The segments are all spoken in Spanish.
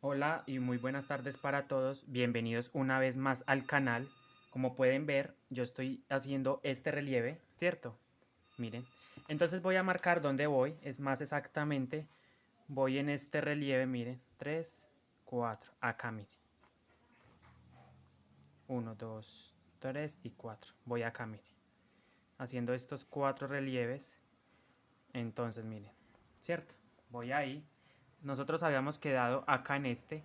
Hola y muy buenas tardes para todos. Bienvenidos una vez más al canal. Como pueden ver, yo estoy haciendo este relieve, ¿cierto? Miren. Entonces voy a marcar dónde voy. Es más exactamente, voy en este relieve, miren. 3, 4. Acá, miren. 1, 2, 3 y 4. Voy acá, miren. Haciendo estos 4 relieves. Entonces, miren. ¿Cierto? Voy ahí. Nosotros habíamos quedado acá en este.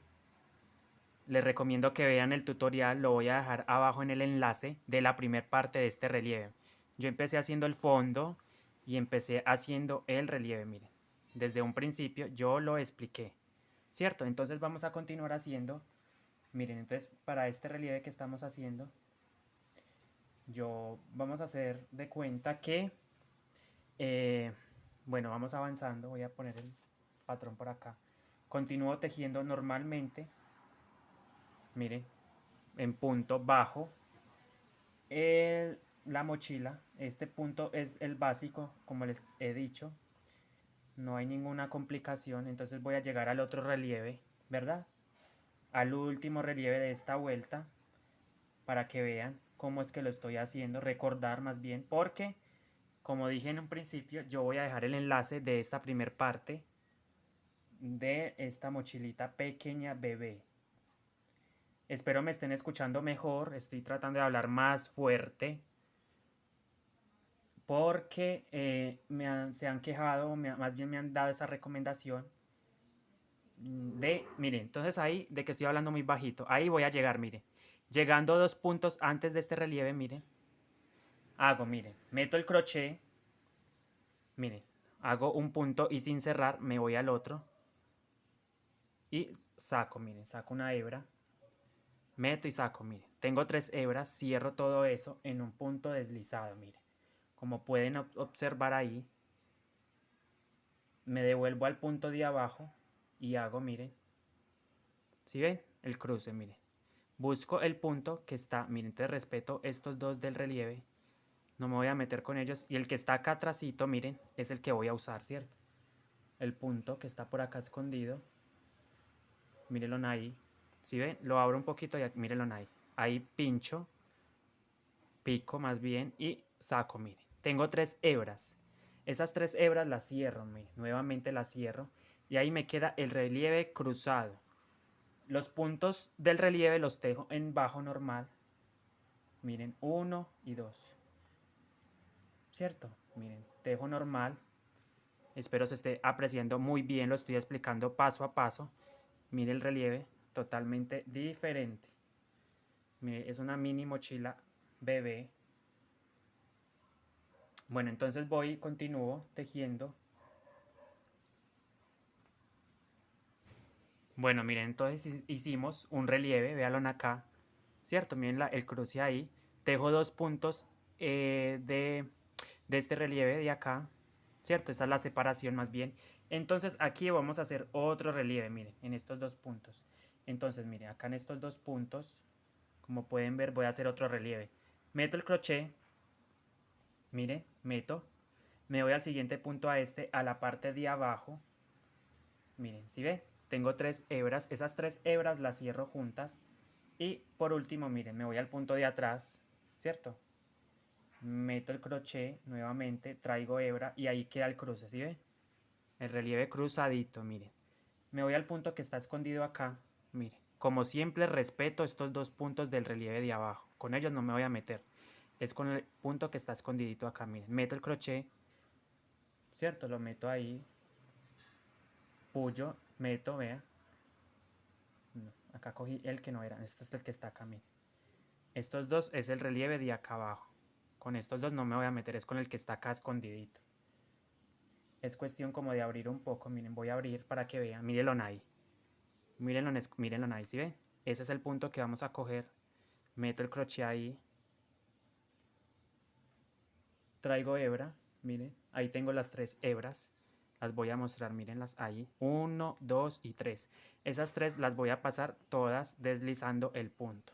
Les recomiendo que vean el tutorial, lo voy a dejar abajo en el enlace de la primera parte de este relieve. Yo empecé haciendo el fondo y empecé haciendo el relieve, miren. Desde un principio yo lo expliqué, ¿cierto? Entonces vamos a continuar haciendo, miren, entonces para este relieve que estamos haciendo, vamos a hacer de cuenta que, eh, bueno, vamos avanzando, voy a poner el patrón por acá. Continúo tejiendo normalmente, miren, en punto bajo, la mochila. Este punto es el básico, como les he dicho. No hay ninguna complicación. Entonces voy a llegar al otro relieve, ¿verdad? Al último relieve de esta vuelta. Para que vean cómo es que lo estoy haciendo. Recordar más bien. Porque, como dije en un principio, yo voy a dejar el enlace de esta primer parte. De esta mochilita pequeña bebé. Espero me estén escuchando mejor. Estoy tratando de hablar más fuerte porque se han quejado, más bien me han dado esa recomendación de, miren, entonces ahí, de que estoy hablando muy bajito, ahí voy a llegar, miren, llegando 2 puntos antes de este relieve, miren, hago, miren, meto el crochet, miren, hago un punto y sin cerrar me voy al otro y saco, miren, saco una hebra, meto y saco, miren, tengo 3 hebras, cierro todo eso en un punto deslizado, miren, como pueden observar ahí, me devuelvo al punto de abajo y hago, miren, ¿sí ven? El cruce, miren. Busco el punto que está, miren, entonces respeto estos dos del relieve, no me voy a meter con ellos, y el que está acá atrásito, miren, es el que voy a usar, ¿cierto? El punto que está por acá escondido, mírenlo ahí, ¿sí ven? Lo abro un poquito y mírenlo ahí. Ahí pincho, pico más bien y saco, miren. Tengo 3 hebras. Esas 3 hebras las cierro, miren, nuevamente las cierro y ahí me queda el relieve cruzado. Los puntos del relieve los tejo en bajo normal. Miren, 1 y 2. ¿Cierto? Miren, tejo normal. Espero se esté apreciando muy bien, lo estoy explicando paso a paso. Mire el relieve, totalmente diferente. Mire, es una mini mochila bebé. Bueno, entonces voy, continúo tejiendo. Bueno, miren, entonces hicimos un relieve, véanlo acá, ¿cierto? Miren el cruce ahí. Tejo 2 puntos de este relieve de acá, ¿cierto? Esa es la separación más bien. Entonces aquí vamos a hacer otro relieve, miren, en estos 2 puntos. Entonces, miren, acá en estos 2 puntos, como pueden ver, voy a hacer otro relieve. Meto el crochet, miren, meto. Me voy al siguiente punto a este, a la parte de abajo. Miren, ¿sí ve? Tengo 3 hebras. Esas 3 hebras las cierro juntas. Y por último, miren, me voy al punto de atrás, ¿cierto? Meto el crochet nuevamente, traigo hebra y ahí queda el cruce, ¿sí ve? El relieve cruzadito, miren. Me voy al punto que está escondido acá, miren. Como siempre respeto estos 2 puntos del relieve de abajo. Con ellos no me voy a meter. Es con el punto que está escondidito acá, miren. Meto el crochet, ¿cierto? Lo meto ahí. Puyo, meto, vea. No, acá cogí el que no era. Este es el que está acá, miren. Estos dos es el relieve de acá abajo. Con estos dos no me voy a meter, es con el que está acá escondidito. Es cuestión como de abrir un poco, miren, voy a abrir para que vean, mírenlo ahí. Mírenlo ahí, ¿sí ven? Ese es el punto que vamos a coger. Meto el crochet ahí. Traigo hebra, miren, ahí tengo las 3 hebras. Las voy a mostrar, mírenlas ahí. 1, 2 y 3. Esas 3 las voy a pasar todas deslizando el punto,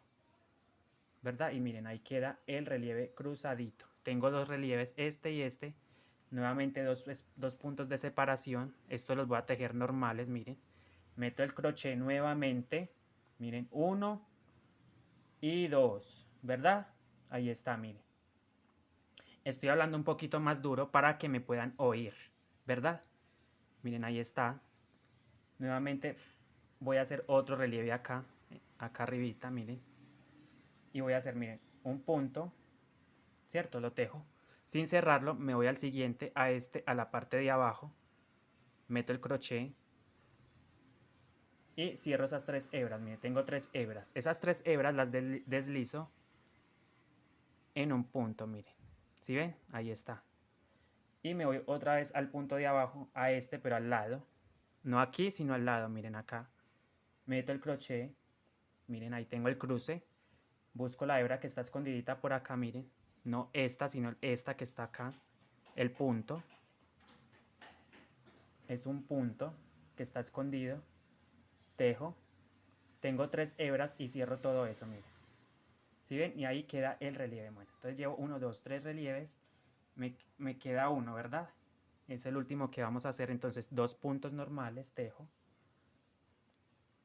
¿verdad? Y miren, ahí queda el relieve cruzadito. Tengo 2 relieves, este y este. Nuevamente dos puntos de separación. Estos los voy a tejer normales, miren. meto el crochet nuevamente, miren, 1 y 2, ¿verdad? Ahí está, miren. Estoy hablando un poquito más duro para que me puedan oír, ¿verdad? Miren, ahí está. Nuevamente voy a hacer otro relieve acá, acá arribita, miren. Y voy a hacer, miren, un punto, ¿cierto? Lo tejo. Sin cerrarlo, me voy al siguiente, a este, a la parte de abajo. Meto el crochet y cierro esas 3 hebras. Miren, tengo 3 hebras. Esas 3 hebras las deslizo en un punto, miren. ¿Sí ven? Ahí está. Y me voy otra vez al punto de abajo, a este, pero al lado. No aquí, sino al lado, miren acá. Meto el crochet, miren, ahí tengo el cruce. Busco la hebra que está escondidita por acá, miren. No esta, sino esta que está acá. El punto. Es un punto que está escondido. Tejo. Tengo 3 hebras y cierro todo eso, miren. ¿Sí ven? Y ahí queda el relieve. Bueno, entonces llevo 1, 2, 3 relieves. Me queda uno, ¿verdad? Es el último que vamos a hacer. Entonces, 2 puntos normales, tejo.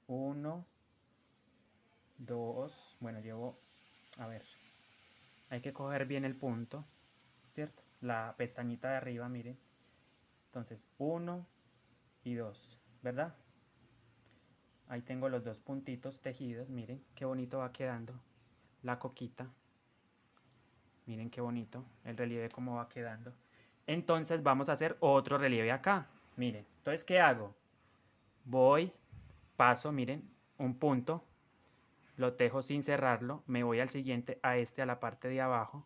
1, 2. Bueno, llevo, a ver, hay que coger bien el punto, ¿cierto? La pestañita de arriba, miren. Entonces, 1 y 2, ¿verdad? Ahí tengo los 2 puntitos tejidos, miren qué bonito va quedando la coquita. Miren qué bonito el relieve cómo va quedando. Entonces vamos a hacer otro relieve acá. Miren, entonces ¿qué hago? Voy, paso, miren, un punto, lo tejo sin cerrarlo, me voy al siguiente, a este, a la parte de abajo.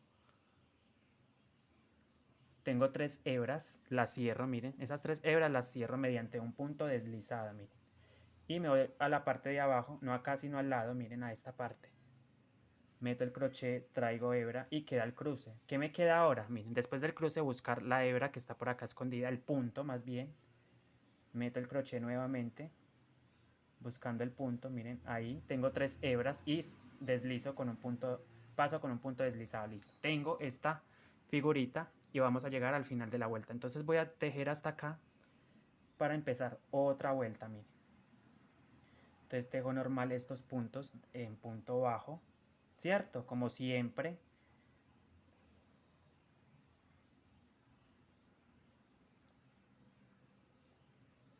Tengo 3 hebras, las cierro, miren, esas 3 hebras las cierro mediante un punto deslizada, miren. Y me voy a la parte de abajo, no acá sino al lado, miren, a esta parte. Meto el crochet, traigo hebra y queda el cruce. ¿Qué me queda ahora? Miren, después del cruce buscar la hebra que está por acá escondida, el punto más bien. Meto el crochet nuevamente, buscando el punto, miren, ahí tengo 3 hebras y deslizo con un punto, paso con un punto deslizado, listo. Tengo esta figurita y vamos a llegar al final de la vuelta. Entonces voy a tejer hasta acá para empezar otra vuelta, miren. Entonces tejo normal estos puntos en punto bajo, ¿cierto? Como siempre.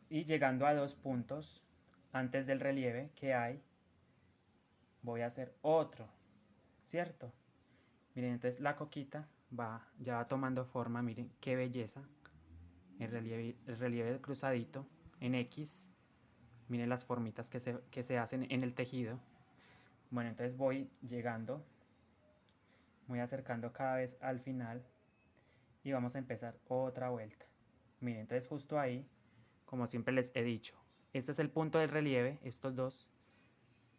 Y llegando a 2 puntos antes del relieve que hay, voy a hacer otro, ¿cierto? Miren, entonces la coquita ya va tomando forma, miren qué belleza. El relieve cruzadito en X. Miren las formitas que se hacen en el tejido. Bueno, entonces voy llegando, voy acercando cada vez al final y vamos a empezar otra vuelta. Miren, entonces justo ahí, como siempre les he dicho, este es el punto del relieve, estos dos,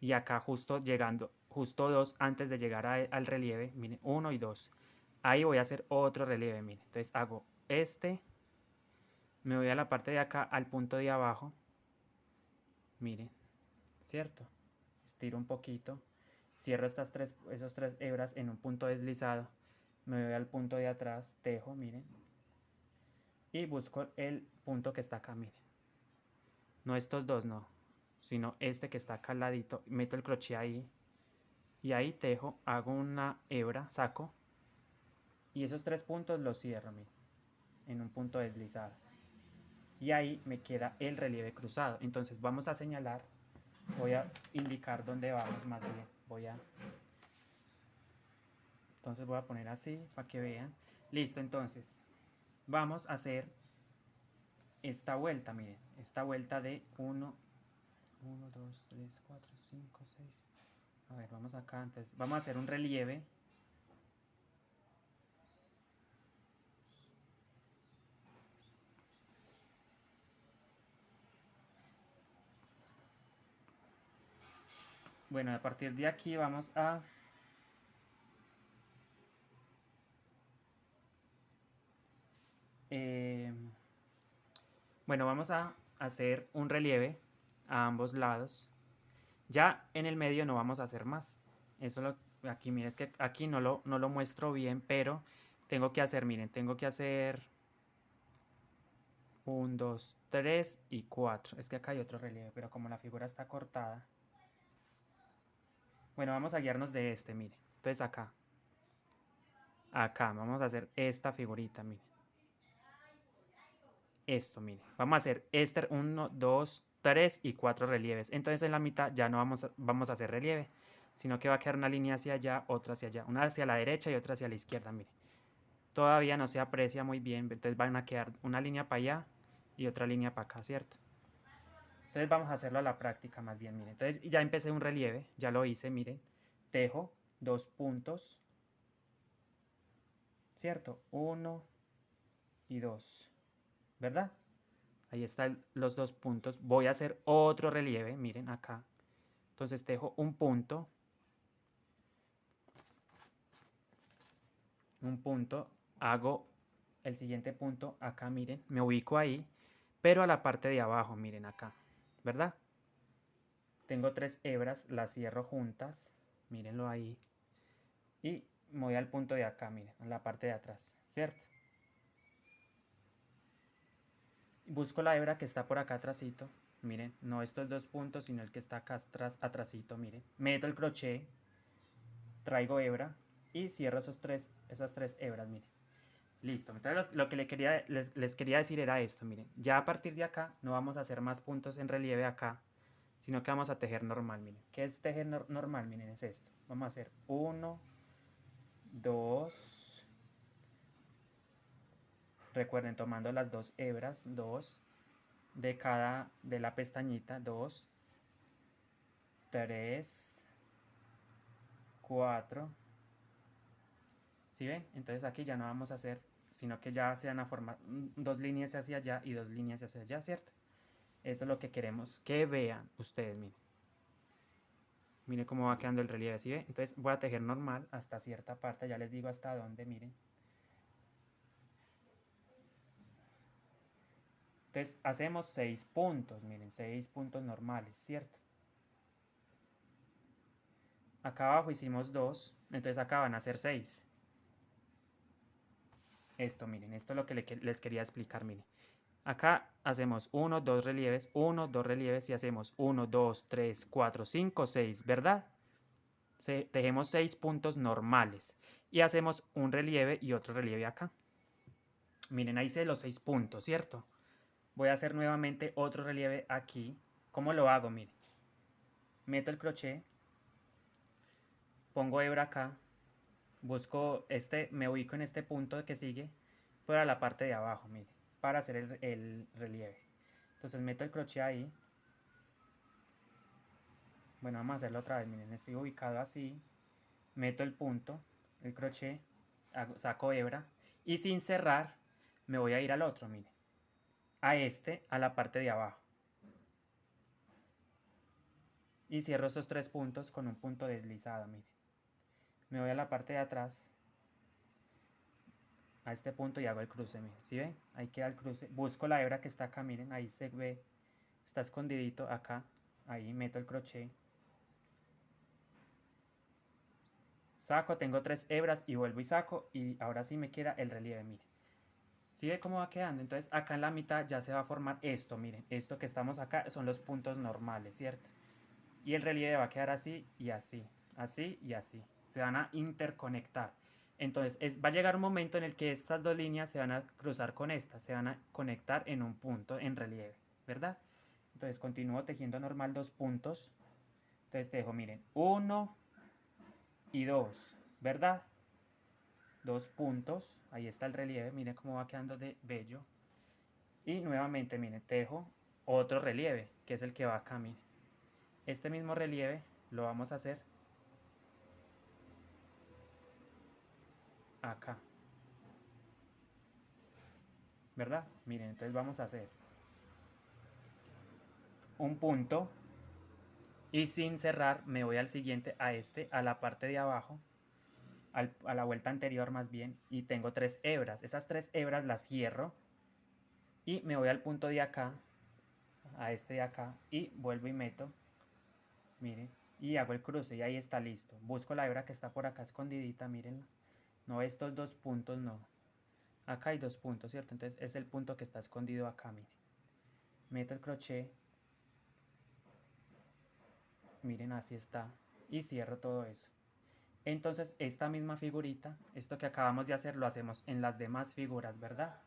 y acá justo llegando, justo 2 antes de llegar al relieve, miren, 1 y 2. Ahí voy a hacer otro relieve, miren, entonces hago este, me voy a la parte de acá, al punto de abajo, miren, ¿cierto? Estiro un poquito, cierro esos tres hebras en un punto deslizado, me voy al punto de atrás, tejo, miren, y busco el punto que está acá, miren. No estos dos, no, sino este que está acá al ladito, meto el crochet ahí, y ahí tejo, hago una hebra, saco, y esos 3 puntos los cierro, miren, en un punto deslizado. Y ahí me queda el relieve cruzado. Entonces vamos a señalar, voy a indicar dónde vamos más bien, entonces voy a poner así para que vean. Listo, entonces vamos a hacer esta vuelta, miren, esta vuelta de 1, 2, 3, 4, 5, 6. A ver, vamos acá, entonces vamos a hacer un relieve. Bueno, a partir de aquí vamos a bueno, vamos a hacer un relieve a ambos lados. Ya en el medio no vamos a hacer más. Eso aquí, miren, es que aquí no lo muestro bien, pero tengo que hacer, miren, tengo que hacer 1, 2, 3 y 4. Es que acá hay otro relieve, pero como la figura está cortada. Bueno, vamos a guiarnos de este, mire. Entonces acá. Acá vamos a hacer esta figurita, mire. Esto, mire. Vamos a hacer este 1, 2, 3 y 4 relieves. Entonces en la mitad ya no vamos a hacer relieve, sino que va a quedar una línea hacia allá, otra hacia allá. Una hacia la derecha y otra hacia la izquierda, mire. Todavía no se aprecia muy bien, entonces van a quedar una línea para allá y otra línea para acá, ¿cierto? Entonces vamos a hacerlo a la práctica más bien, miren. Entonces ya empecé un relieve, ya lo hice, miren. Tejo 2 puntos, ¿cierto? 1 y 2, ¿verdad? Ahí están los 2 puntos. Voy a hacer otro relieve, miren acá. Entonces tejo un punto, hago el siguiente punto acá, miren. Me ubico ahí, pero a la parte de abajo, miren acá, ¿verdad? Tengo 3 hebras, las cierro juntas, mírenlo ahí. Y me voy al punto de acá, miren, en la parte de atrás, ¿cierto? Busco la hebra que está por acá atrásito, miren, no estos 2 puntos, sino el que está acá atrásito, miren. Meto el crochet, traigo hebra y cierro esas tres hebras, miren. Listo, entonces lo que les quería decir era esto, miren. Ya a partir de acá no vamos a hacer más puntos en relieve acá, sino que vamos a tejer normal, miren. ¿Qué es tejer normal? Miren, es esto. Vamos a hacer 1, 2, recuerden tomando las 2 hebras, 2 de la pestañita, 2, 3, 4. ¿Sí ven? Entonces aquí ya no vamos a hacer, sino que ya se van a formar 2 líneas hacia allá y 2 líneas hacia allá, ¿cierto? Eso es lo que queremos que vean ustedes, miren. Miren cómo va quedando el relieve, ¿sí ven? Entonces voy a tejer normal hasta cierta parte, ya les digo hasta dónde, miren. Entonces hacemos 6 puntos, miren, 6 puntos normales, ¿cierto? Acá abajo hicimos 2, entonces acá van a ser 6. Esto, miren, esto es lo que les quería explicar, miren. Acá hacemos 1, 2 relieves, 1, 2 relieves y hacemos 1, 2, 3, 4, 5, 6, ¿verdad? Tejemos 6 puntos normales y hacemos un relieve y otro relieve acá. Miren, ahí hice los 6 puntos, ¿cierto? Voy a hacer nuevamente otro relieve aquí. ¿Cómo lo hago? Miren, meto el crochet, pongo hebra acá, busco me ubico en este punto que sigue, para la parte de abajo, miren, para hacer el relieve. Entonces meto el crochet ahí. Bueno, vamos a hacerlo otra vez, miren, estoy ubicado así, meto el punto, el crochet, saco hebra y sin cerrar me voy a ir al otro, miren, a la parte de abajo. Y cierro estos 3 puntos con un punto deslizado, miren. Me voy a la parte de atrás, a este punto y hago el cruce, miren. ¿Sí ven? Ahí queda el cruce. Busco la hebra que está acá, miren, ahí se ve, está escondidito acá. Ahí meto el crochet. Saco, tengo 3 hebras y vuelvo y saco y ahora sí me queda el relieve, miren. ¿Sí ve cómo va quedando? Entonces acá en la mitad ya se va a formar esto, miren. Esto que estamos acá son los puntos normales, ¿cierto? Y el relieve va a quedar así y así, así y así. Se van a interconectar. Entonces va a llegar un momento en el que estas dos líneas se van a cruzar con estas, se van a conectar en un punto en relieve, ¿verdad? Entonces continúo tejiendo normal 2 puntos. Entonces tejo, miren, 1 y 2, ¿verdad? 2 puntos, ahí está el relieve, miren cómo va quedando de bello. Y nuevamente, miren, tejo otro relieve, que es el que va acá, miren. Este mismo relieve lo vamos a hacer acá, ¿verdad? Miren, entonces vamos a hacer un punto y sin cerrar me voy al siguiente, a la parte de abajo, a la vuelta anterior más bien, y tengo 3 hebras. Esas 3 hebras las cierro y me voy al punto de acá, a este de acá, y vuelvo y meto, miren, y hago el cruce y ahí está listo. Busco la hebra que está por acá escondidita, miren, no estos 2 puntos, no. Acá hay 2 puntos, ¿cierto? Entonces es el punto que está escondido acá, miren. Meto el crochet, miren, así está, y cierro todo eso. Entonces esta misma figurita, esto que acabamos de hacer, lo hacemos en las demás figuras, ¿verdad?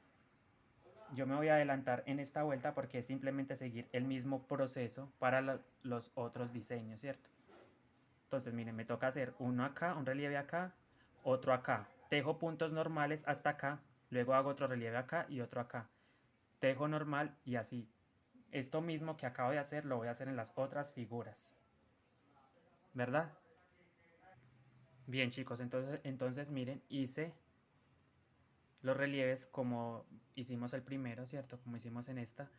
Yo me voy a adelantar en esta vuelta porque es simplemente seguir el mismo proceso para los otros diseños, ¿cierto? Entonces, miren, me toca hacer uno acá, un relieve acá, otro acá. Tejo puntos normales hasta acá, luego hago otro relieve acá y otro acá. Tejo normal y así. Esto mismo que acabo de hacer lo voy a hacer en las otras figuras, ¿verdad? Bien, chicos, entonces miren, hice los relieves como hicimos el primero, ¿cierto? Como hicimos en esta.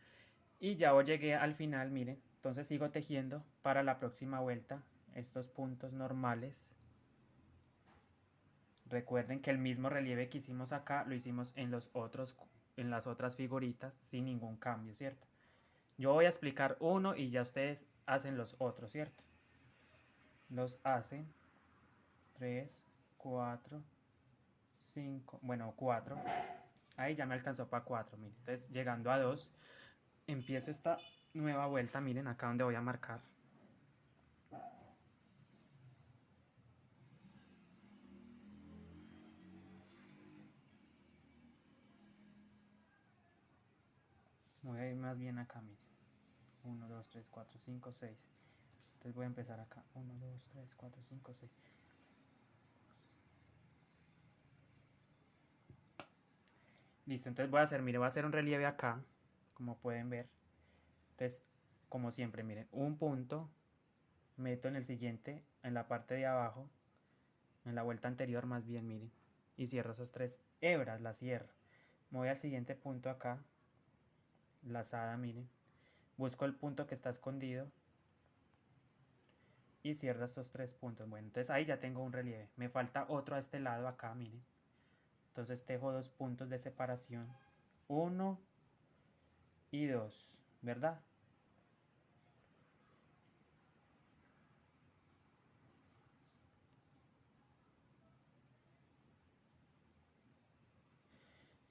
Y ya llegué al final, miren. Entonces sigo tejiendo para la próxima vuelta estos puntos normales. Recuerden que el mismo relieve que hicimos acá lo hicimos en en las otras figuritas sin ningún cambio, ¿cierto? Yo voy a explicar uno y ya ustedes hacen los otros, ¿cierto? Los hacen 3, 4, 5, bueno, 4. Ahí ya me alcanzó para 4, miren. Entonces, llegando a 2, empiezo esta nueva vuelta, miren acá donde voy a marcar. Voy a ir más bien acá, miren. 1, 2, 3, 4, 5, 6. Entonces voy a empezar acá. 1, 2, 3, 4, 5, 6. Listo, entonces voy a hacer, mire, voy a hacer un relieve acá, como pueden ver. Entonces, como siempre, miren, un punto, meto en el siguiente, en la parte de abajo, en la vuelta anterior más bien, miren. Y cierro esas 3 hebras, las cierro. Me voy al siguiente punto acá, lazada, miren. Busco el punto que está escondido y cierro estos 3 puntos. Bueno, entonces ahí ya tengo un relieve. Me falta otro a este lado acá, miren. Entonces tejo 2 puntos de separación. 1 y 2, ¿verdad?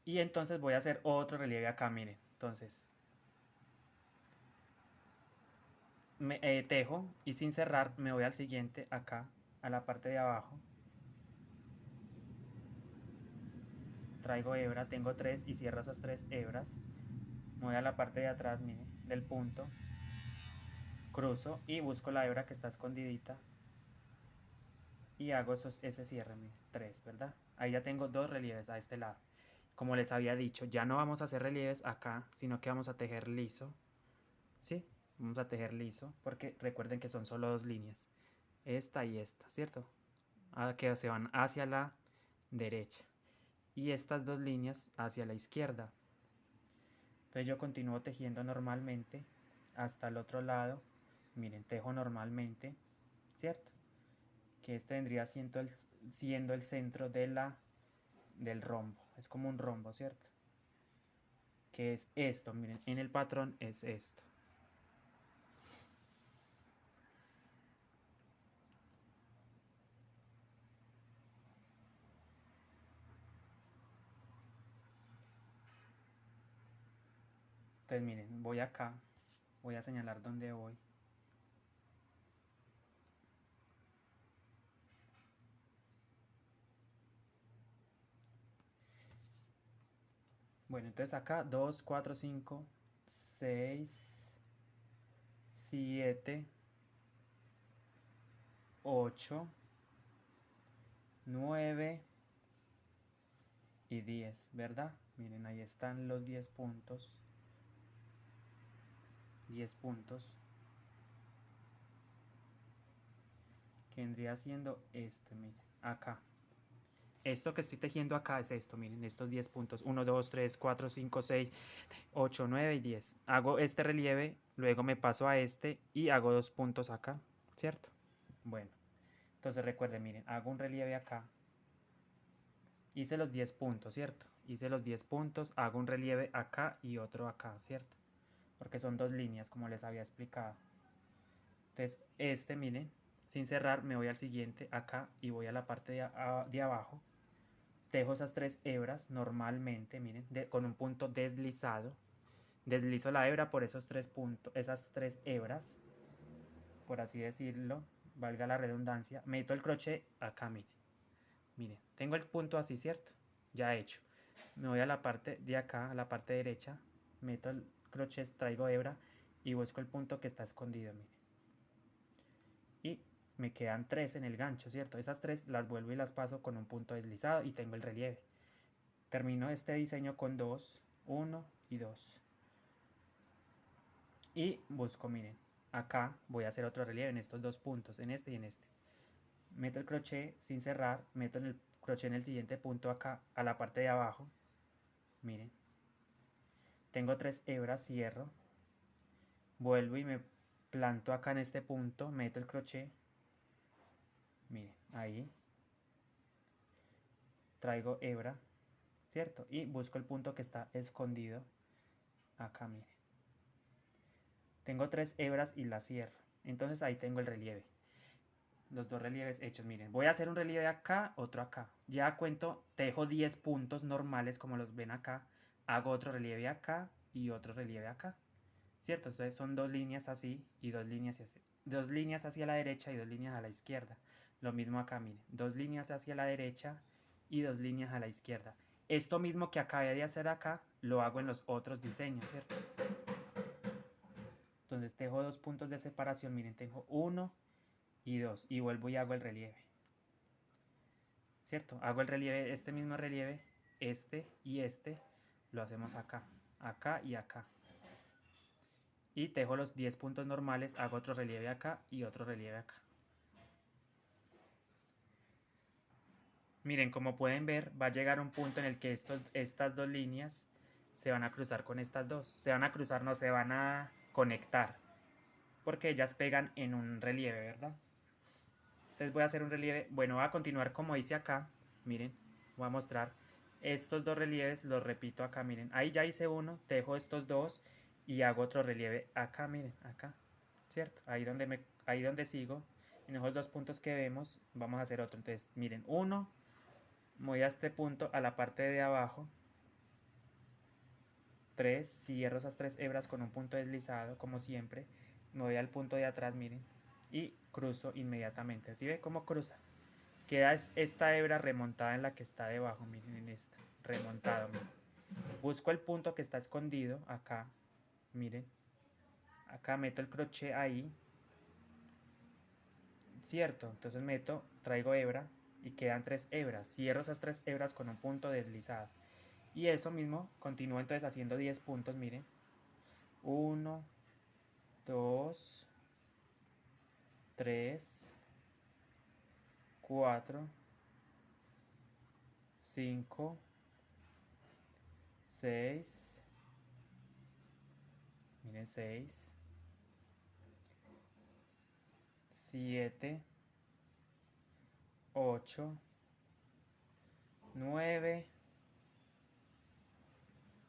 Y entonces voy a hacer otro relieve acá, miren. Entonces, tejo y sin cerrar me voy al siguiente acá, a la parte de abajo. Traigo hebra, tengo 3 y cierro esas 3 hebras. Me voy a la parte de atrás, miren, del punto. Cruzo y busco la hebra que está escondidita. Y hago ese cierre, miren, 3, ¿verdad? Ahí ya tengo 2 relieves a este lado. Como les había dicho, ya no vamos a hacer relieves acá, sino que vamos a tejer liso. ¿Sí? Vamos a tejer liso, porque recuerden que son solo 2 líneas. Esta y esta, ¿cierto? Que se van hacia la derecha. Y estas 2 líneas hacia la izquierda. Entonces yo continúo tejiendo normalmente hasta el otro lado. Miren, tejo normalmente, ¿cierto? Que este vendría siendo el centro del rombo. Es como un rombo, ¿cierto? Que es esto, miren, en el patrón es esto. Entonces miren, voy acá, voy a señalar dónde voy. Bueno, entonces acá 2, 4, 5, 6, 7, 8, 9 y 10, ¿verdad? Miren, ahí están los 10 puntos. 10 puntos. Que vendría siendo este, miren, acá. Esto que estoy tejiendo acá es esto, miren, estos 10 puntos. 1, 2, 3, 4, 5, 6, 8, 9 y 10. Hago este relieve, luego me paso a este y hago 2 puntos acá, ¿cierto? Bueno, entonces recuerden, miren, hago un relieve acá. Hice los 10 puntos, ¿cierto? Hice los 10 puntos, hago un relieve acá y otro acá, ¿cierto? Porque son 2 líneas, como les había explicado. Entonces, este, miren, sin cerrar, me voy al siguiente acá y voy a la parte de abajo. tejo esas 3 hebras normalmente, miren, con un punto deslizado. Deslizo la hebra por esos 3 puntos, esas 3 hebras, por así decirlo, valga la redundancia. Meto el crochet acá, miren. Miren, tengo el punto así, ¿cierto? Ya hecho. Me voy a la parte de acá, a la parte derecha, meto el crochet, traigo hebra y busco el punto que está escondido, miren. Y me quedan 3 en el gancho, ¿cierto? Esas 3 las vuelvo y las paso con un punto deslizado y tengo el relieve. Termino este diseño con 2, 1 y 2. Y busco, miren, acá voy a hacer otro relieve en estos 2 puntos, en este y en este. Meto el crochet sin cerrar, meto el crochet en el siguiente punto acá, a la parte de abajo. Miren, tengo 3 hebras, cierro, vuelvo y me planto acá en este punto, meto el crochet, miren, ahí, traigo hebra, ¿cierto? Y busco el punto que está escondido acá, miren. Tengo 3 hebras y las cierro, entonces ahí tengo el relieve. Los 2 relieves hechos, miren, voy a hacer un relieve acá, otro acá. Ya cuento, tejo 10 puntos normales como los ven acá, hago otro relieve acá y otro relieve acá, ¿cierto? Entonces son 2 líneas así y 2 líneas así. 2 líneas hacia la derecha y 2 líneas a la izquierda. Lo mismo acá, miren, 2 líneas hacia la derecha y 2 líneas a la izquierda. Esto mismo que acabé de hacer acá, lo hago en los otros diseños, ¿cierto? Entonces tejo 2 puntos de separación, miren, tengo 1 y 2 y vuelvo y hago el relieve, ¿cierto? Hago el relieve, este mismo relieve, este y este, lo hacemos acá, acá y acá. Y tejo los 10 puntos normales, hago otro relieve acá y otro relieve acá. Miren, como pueden ver, va a llegar un punto en el que estas 2 líneas se van a cruzar con estas 2. Se van a cruzar, no se van a conectar, porque ellas pegan en un relieve, ¿verdad? Entonces voy a hacer un relieve, bueno, voy a continuar como hice acá, miren, voy a mostrar estos 2 relieves, los repito acá, miren, ahí ya hice uno, tejo estos 2 y hago otro relieve acá, miren, acá, ¿cierto? Ahí donde sigo, en esos 2 puntos que vemos, vamos a hacer otro, entonces miren, uno, voy a este punto, a la parte de abajo, 3, cierro esas 3 hebras con un punto deslizado, como siempre, me voy al punto de atrás, miren, y cruzo inmediatamente, ¿así ve cómo cruza? Queda esta hebra remontada en la que está debajo, miren, en esta, remontado, miren. Busco el punto que está escondido, acá, miren, acá meto el crochet ahí, cierto, entonces traigo hebra y quedan 3 hebras, cierro esas 3 hebras con un punto deslizado, y eso mismo, continúo entonces haciendo 10 puntos, miren, 1, 2, 3, 4, 5, 6, miren, 6, 7, 8, 9.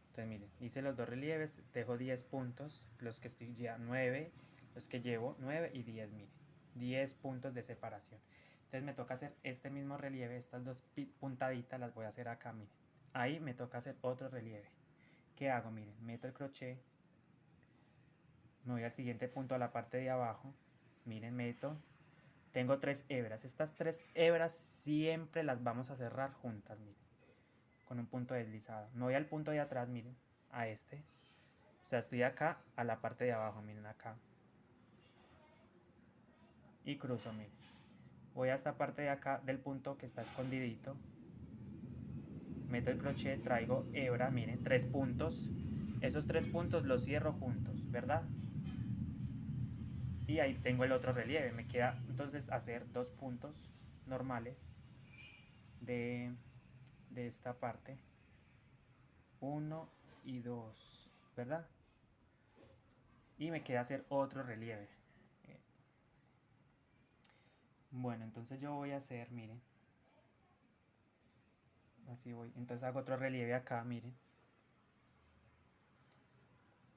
Entonces miren, hice los 2 relieves, dejo 10 puntos, los que estoy ya 9, los que llevo 9 y 10, miren, 10 puntos de separación. Entonces me toca hacer este mismo relieve, estas 2 puntaditas las voy a hacer acá, miren. Ahí me toca hacer otro relieve. ¿Qué hago? Miren, meto el crochet, me voy al siguiente punto a la parte de abajo, miren, tengo 3 hebras. Estas 3 hebras siempre las vamos a cerrar juntas, miren, con un punto deslizado. Me voy al punto de atrás, miren, a este. O sea, estoy acá a la parte de abajo, miren acá. Y cruzo, miren. Voy a esta parte de acá del punto que está escondidito. Meto el crochet, traigo hebra, miren, 3 puntos. Esos 3 puntos los cierro juntos, ¿verdad? Y ahí tengo el otro relieve. Me queda entonces hacer 2 puntos normales de esta parte. 1 y 2, ¿verdad? Y me queda hacer otro relieve. Bueno, entonces yo voy a hacer, miren, así voy, entonces hago otro relieve acá, miren,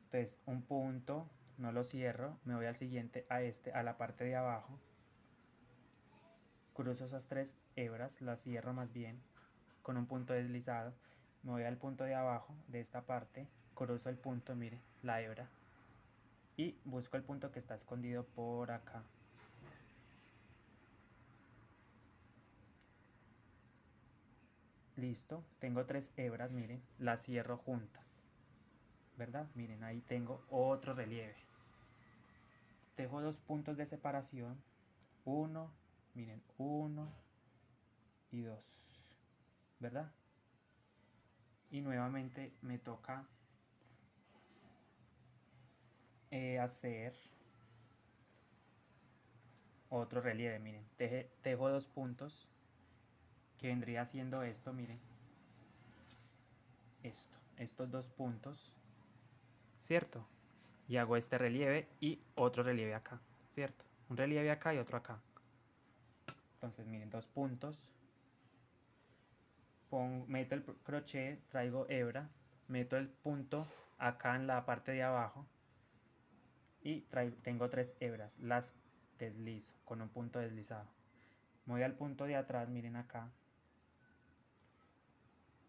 entonces un punto, no lo cierro, me voy al siguiente, a este, a la parte de abajo, cruzo esas 3 hebras, las cierro más bien, con un punto deslizado, me voy al punto de abajo de esta parte, cruzo el punto, mire, la hebra, y busco el punto que está escondido por acá. Listo, tengo 3 hebras, miren, las cierro juntas, ¿verdad? Miren, ahí tengo otro relieve. Dejo 2 puntos de separación, uno, miren, 1 y 2, ¿verdad? Y nuevamente me toca hacer otro relieve, miren, tejo 2 puntos, que vendría siendo esto, miren, estos 2 puntos, ¿cierto? Y hago este relieve y otro relieve acá, ¿cierto? Un relieve acá y otro acá. Entonces miren, 2 puntos, meto el crochet, traigo hebra, meto el punto acá en la parte de abajo y tengo 3 hebras, las deslizo con un punto deslizado. Voy al punto de atrás, miren acá,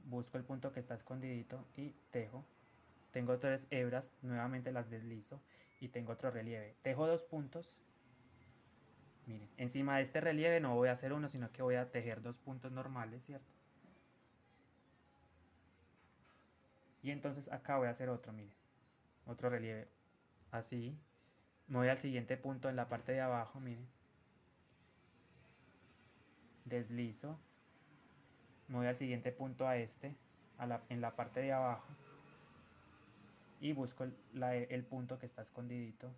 busco el punto que está escondidito y tejo. Tengo 3 hebras, nuevamente las deslizo y tengo otro relieve. Tejo 2 puntos. Miren, encima de este relieve no voy a hacer uno, sino que voy a tejer 2 puntos normales, ¿cierto? Y entonces acá voy a hacer otro, miren, otro relieve. Así, me voy al siguiente punto en la parte de abajo, miren. Deslizo. Me voy al siguiente punto a este, en la parte de abajo. Y busco el punto que está escondidito.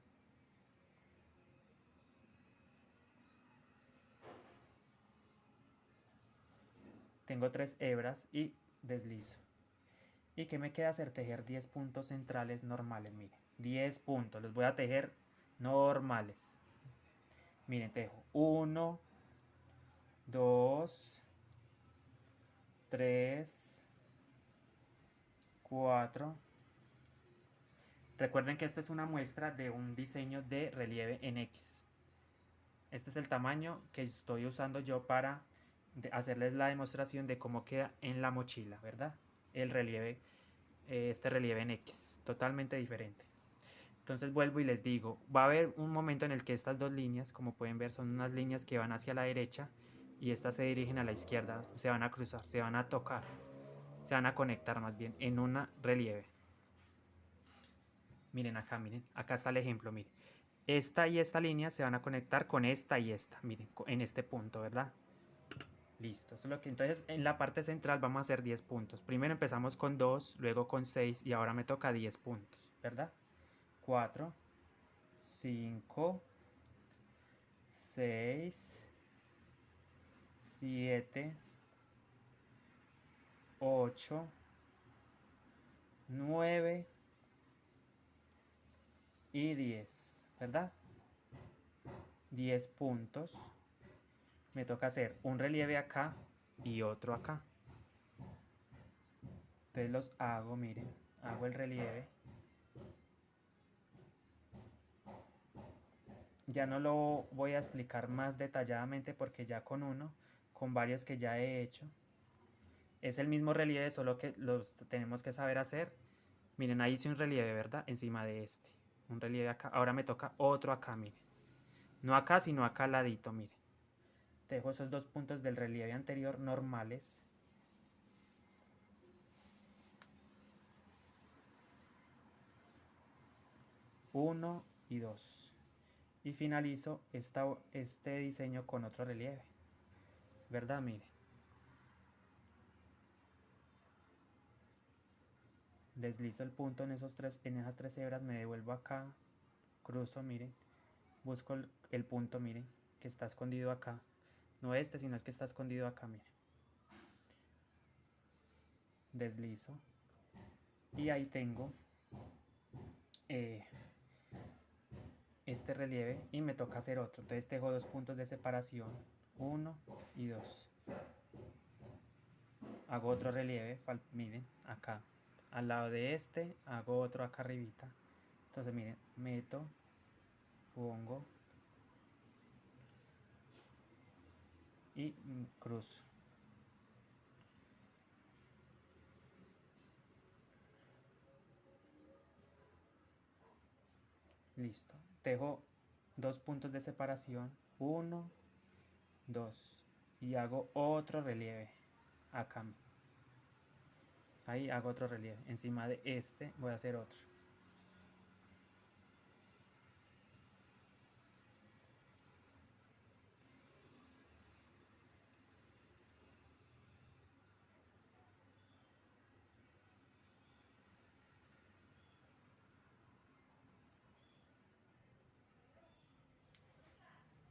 Tengo 3 hebras y deslizo. ¿Y qué me queda hacer? Tejer 10 puntos centrales normales, miren. 10 puntos, los voy a tejer normales. Miren, tejo 1, 2, 3, 4. Recuerden que esto es una muestra de un diseño de relieve en X. Este es el tamaño que estoy usando yo para hacerles la demostración de cómo queda en la mochila, ¿verdad? El relieve, este relieve en X, totalmente diferente. Entonces vuelvo y les digo, va a haber un momento en el que estas 2 líneas, como pueden ver, son unas líneas que van hacia la derecha y estas se dirigen a la izquierda, se van a cruzar, se van a tocar, se van a conectar más bien en un relieve. Miren acá, miren, acá está el ejemplo, miren. Esta y esta línea se van a conectar con esta y esta, miren, en este punto, ¿verdad? Listo, eso es lo que, entonces en la parte central vamos a hacer 10 puntos. Primero empezamos con 2, luego con 6 y ahora me toca 10 puntos, ¿verdad? 4, 5, 6, 7, 8, 9 y 10, ¿verdad? 10 puntos. Me toca hacer un relieve acá y otro acá. Entonces los hago, miren, hago el relieve. Ya no lo voy a explicar más detalladamente porque ya con uno, con varios que ya he hecho, es el mismo relieve, solo que los tenemos que saber hacer. Miren, ahí hice un relieve, ¿verdad? Encima de este. Un relieve acá. Ahora me toca otro acá, miren. No acá, sino acá al ladito, miren. Dejo esos 2 puntos del relieve anterior normales. Uno y 2. Y finalizo este diseño con otro relieve. ¿Verdad? Miren. Deslizo el punto en esas 3 hebras, me devuelvo acá, cruzo, miren, busco el punto, miren, que está escondido acá, no este, sino el que está escondido acá, miren, deslizo, y ahí tengo este relieve, y me toca hacer otro, entonces tejo 2 puntos de separación, 1 y 2, hago otro relieve, miren, acá, al lado de este, hago otro acá arribita, entonces miren, meto, pongo, y cruzo. Listo. Dejo 2 puntos de separación. 1, 2. Y hago otro relieve. Acá. Ahí hago otro relieve. Encima de este voy a hacer otro.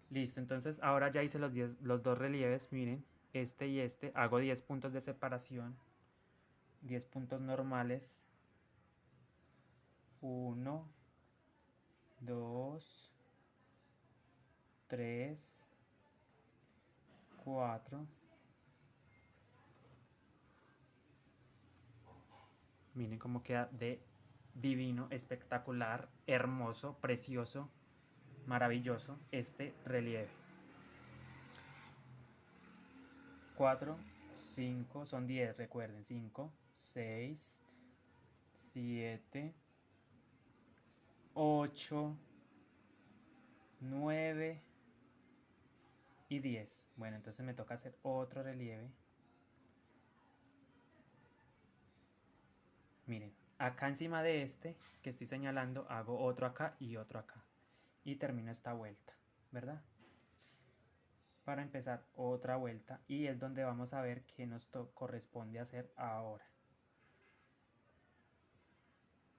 Listo, entonces ahora ya hice los dos relieves, miren, este y este, hago 10 puntos de separación, 10 puntos normales, 1, 2, 3, 4, miren cómo queda de divino, espectacular, hermoso, precioso, maravilloso este relieve. 4, 5, son 10, recuerden, 5, 6, 7, 8, 9 y 10. Bueno, entonces me toca hacer otro relieve. Miren, acá encima de este que estoy señalando, hago otro acá y otro acá. Y termino esta vuelta, ¿verdad? Para empezar otra vuelta y es donde vamos a ver qué nos corresponde hacer ahora.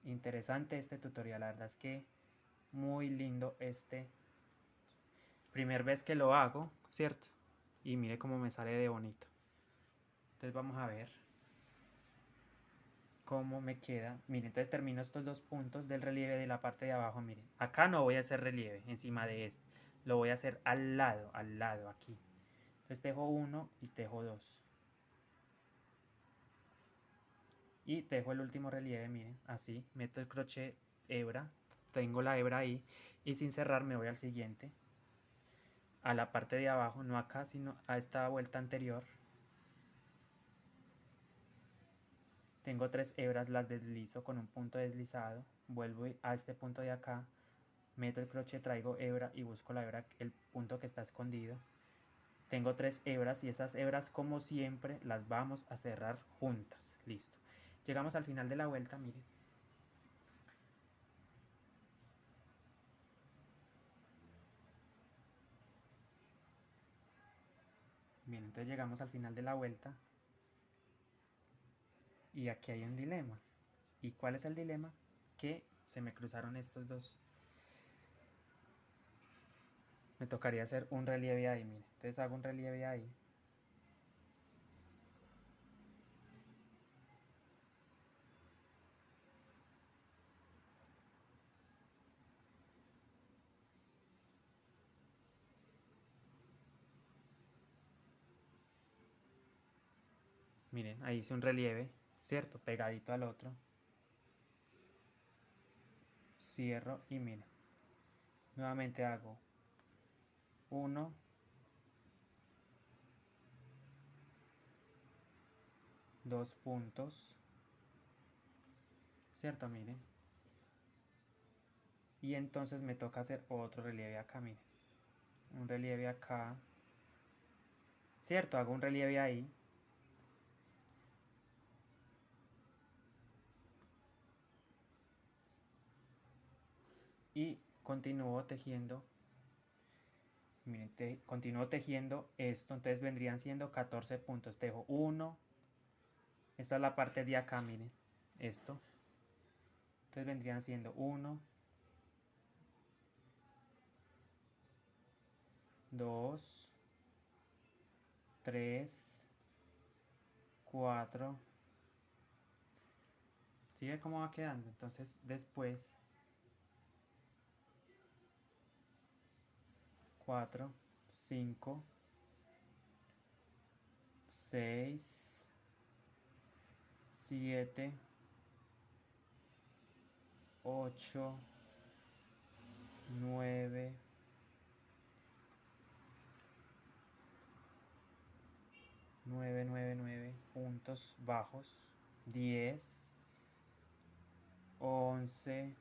Interesante este tutorial, la verdad es que muy lindo este. Primer vez que lo hago, ¿cierto? Y mire cómo me sale de bonito. Entonces vamos a ver cómo me queda. Miren, entonces termino estos dos puntos del relieve de la parte de abajo. Miren, acá no voy a hacer relieve encima de este. Lo voy a hacer al lado, aquí. Entonces tejo 1 y tejo 2. Y tejo el último relieve, miren, así. Meto el crochet, hebra. Tengo la hebra ahí. Y sin cerrar me voy al siguiente. A la parte de abajo, no acá, sino a esta vuelta anterior. Tengo 3 hebras, las deslizo con un punto deslizado. Vuelvo a este punto de acá. Meto el crochet, traigo hebra y busco la hebra, el punto que está escondido. Tengo 3 hebras y esas hebras, como siempre, las vamos a cerrar juntas. Listo. Llegamos al final de la vuelta, miren. Bien, entonces llegamos al final de la vuelta. Y aquí hay un dilema. ¿Y cuál es el dilema? Que se me cruzaron estos dos. Me tocaría hacer un relieve ahí, miren. Entonces hago un relieve ahí. Miren, ahí hice un relieve, ¿cierto? Pegadito al otro. Cierro y miren. Nuevamente hago 1, 2 puntos, ¿cierto? Miren. Y entonces me toca hacer otro relieve acá, miren. Un relieve acá, ¿cierto? Hago un relieve ahí. Y continúo tejiendo. Miren, continúo tejiendo esto, entonces vendrían siendo 14 puntos. Tejo 1, esta es la parte de acá, miren, esto. Entonces vendrían siendo 1, 2, 3, 4. ¿Sí ve cómo va quedando? Entonces después 4, 5, 6, 7, 8, 9, 9 puntos bajos, 10, 11,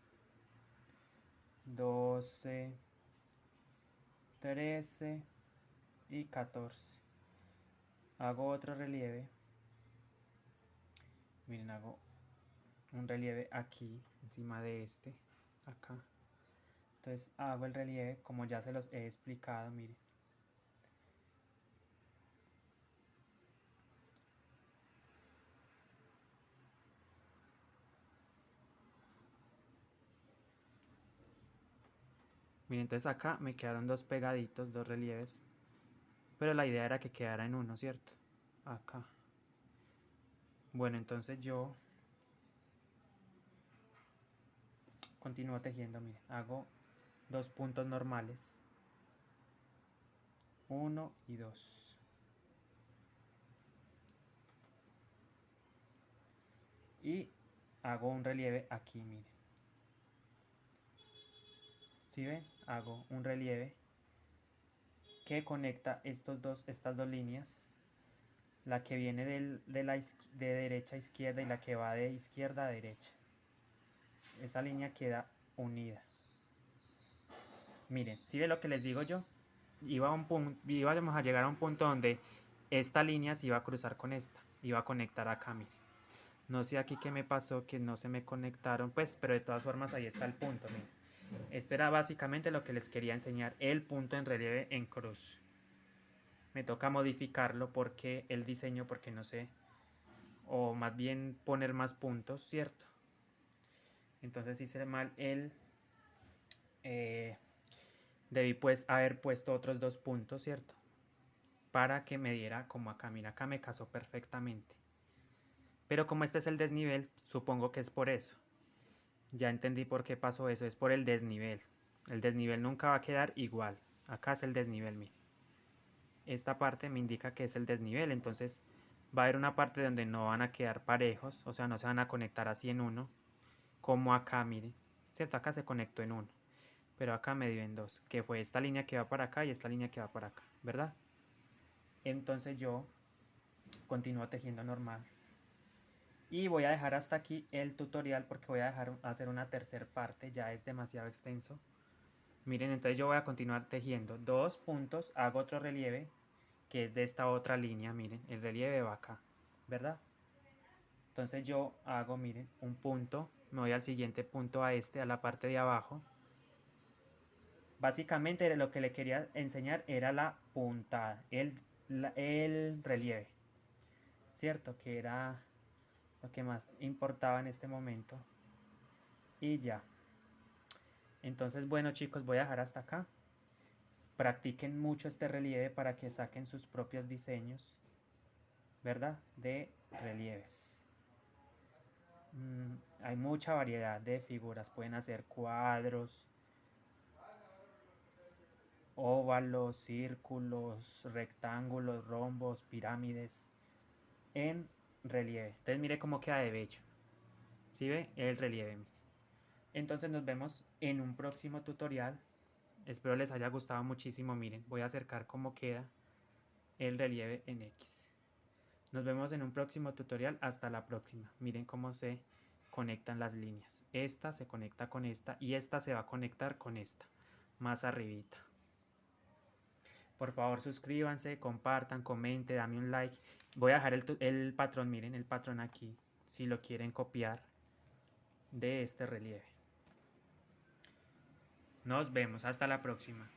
12, 13 y 14. Hago otro relieve. Miren, hago un relieve aquí, encima de este, acá. Entonces hago el relieve como ya se los he explicado, miren. Miren, entonces acá me quedaron dos pegaditos, dos relieves. Pero la idea era que quedara en uno, ¿cierto? Acá. Bueno, entonces yo continúo tejiendo, miren. Hago dos puntos normales. 1 y 2. Y hago un relieve aquí, miren. ¿Sí ven? Hago un relieve que conecta estas dos líneas. La que viene de derecha a izquierda y la que va de izquierda a derecha. Esa línea queda unida. Miren, ¿sí ve lo que les digo yo? Íbamos a llegar a un punto donde esta línea se iba a cruzar con esta. Iba a conectar acá, miren. No sé aquí qué me pasó, que no se me conectaron, pues, pero de todas formas ahí está el punto, miren. Este era básicamente lo que les quería enseñar, el punto en relieve en cruz. Me toca modificarlo porque el diseño, porque no sé, o más bien poner más puntos, ¿cierto? Entonces hice mal debí pues haber puesto otros dos puntos, ¿cierto? Para que me diera como acá, mira, acá me casó perfectamente. Pero como este es el desnivel, supongo que es por eso. Ya entendí por qué pasó eso, es por el desnivel. El desnivel nunca va a quedar igual. Acá es el desnivel, mire. Esta parte me indica que es el desnivel, entonces va a haber una parte donde no van a quedar parejos, o sea, no se van a conectar así en uno, como acá, mire. ¿Cierto? Acá se conectó en uno, pero acá me dio en dos, que fue esta línea que va para acá y esta línea que va para acá, ¿verdad? Entonces yo continúo tejiendo normal. Y voy a dejar hasta aquí el tutorial porque voy a dejar hacer una tercera parte, ya es demasiado extenso. Miren, entonces yo voy a continuar tejiendo dos puntos, hago otro relieve, que es de esta otra línea, miren, el relieve va acá, ¿verdad? Entonces yo hago, miren, un punto, me voy al siguiente punto, a este, a la parte de abajo. Básicamente lo que le quería enseñar era la puntada, el relieve, ¿cierto? Que era lo que más importaba en este momento. Y ya. Entonces, bueno chicos, voy a dejar hasta acá. Practiquen mucho este relieve para que saquen sus propios diseños, ¿verdad? De relieves. Hay mucha variedad de figuras. Pueden hacer cuadros, óvalos, círculos, rectángulos, rombos, pirámides en relieve. Entonces mire cómo queda de bello. ¿Sí ve? El relieve. Mire. Entonces nos vemos en un próximo tutorial. Espero les haya gustado muchísimo. Miren, voy a acercar cómo queda el relieve en X. Nos vemos en un próximo tutorial. Hasta la próxima. Miren cómo se conectan las líneas. Esta se conecta con esta y esta se va a conectar con esta. Más arribita. Por favor suscríbanse, compartan, comenten, dame un like. Voy a dejar el patrón, miren el patrón aquí. Si lo quieren copiar de este relieve. Nos vemos. Hasta la próxima.